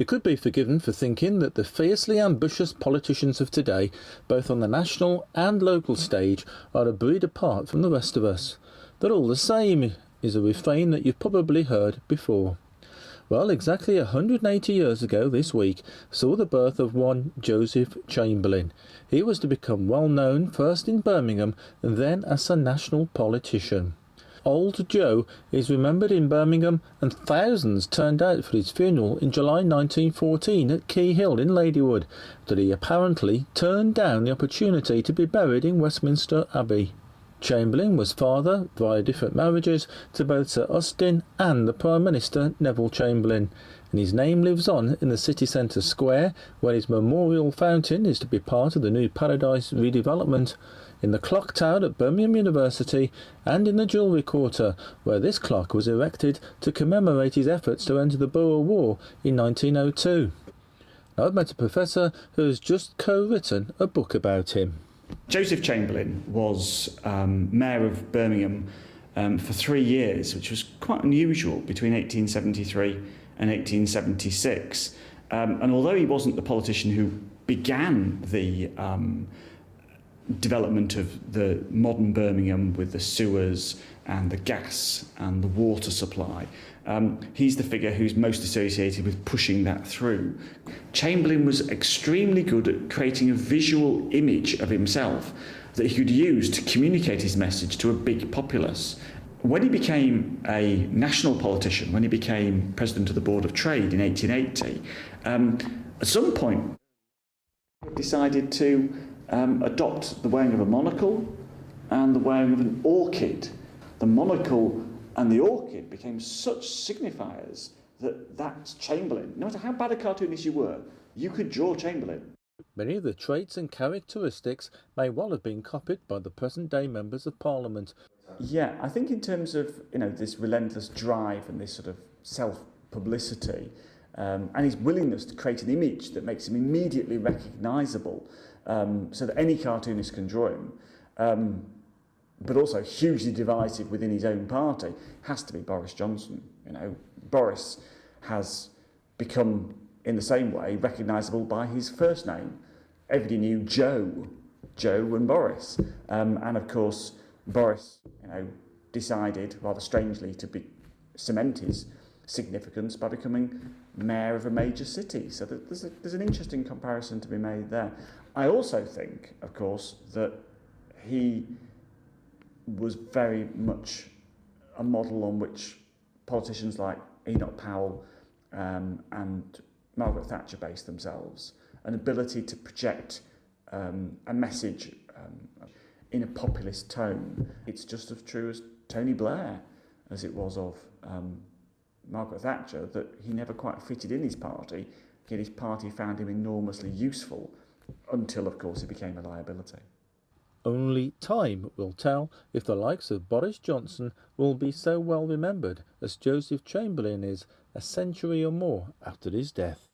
You could be forgiven for thinking that the fiercely ambitious politicians of today, both on the national and local stage, are a breed apart from the rest of us. They're all the same is a refrain that you've probably heard before. Well, exactly 180 years ago this week saw the birth of one Joseph Chamberlain. He was to become well known first in Birmingham and then as a national politician. Old Joe is remembered in Birmingham, and thousands turned out for his funeral in July 1914 at Key Hill in Ladywood, that he apparently turned down the opportunity to be buried in Westminster Abbey. Chamberlain was father, via different marriages, to both Sir Austin and the Prime Minister Neville Chamberlain, and his name lives on in the city centre square, where his memorial fountain is to be part of the new Paradise redevelopment, in the clock tower at Birmingham University, and in the Jewellery Quarter, where this clock was erected to commemorate his efforts to enter the Boer War in 1902. Now, I've met a professor who has just co-written a book about him. Joseph Chamberlain was Mayor of Birmingham for 3 years, which was quite unusual between 1873 and 1876. And although he wasn't the politician who began the development of the modern Birmingham with the sewers and the gas and the water supply, he's the figure who's most associated with pushing that through. Chamberlain was extremely good at creating a visual image of himself that he could use to communicate his message to a big populace. When he became a national politician, when he became president of the Board of Trade in 1880, at some point he decided to adopt the wearing of a monocle and the wearing of an orchid. The monocle and the orchid became such signifiers that that's Chamberlain. No matter how bad a cartoonist you were, you could draw Chamberlain. Many of the traits and characteristics may well have been copied by the present-day members of Parliament. Yeah, I think in terms of this relentless drive and this sort of self-publicity, and his willingness to create an image that makes him immediately recognisable, so that any cartoonist can draw him, but also hugely divisive within his own party, has to be Boris Johnson. Boris has become, in the same way, recognisable by his first name. Everybody knew Joe and Boris. And of course, Boris, decided, rather strangely, to cement his significance by becoming mayor of a major city. So there's an interesting comparison to be made there. I also think, of course, that he was very much a model on which politicians like Enoch Powell and Margaret Thatcher based themselves, an ability to project a message in a populist tone. It's just as true as Tony Blair as it was of Margaret Thatcher, that he never quite fitted in his party, yet his party found him enormously useful until, of course, he became a liability. Only time will tell if the likes of Boris Johnson will be so well remembered as Joseph Chamberlain is a century or more after his death.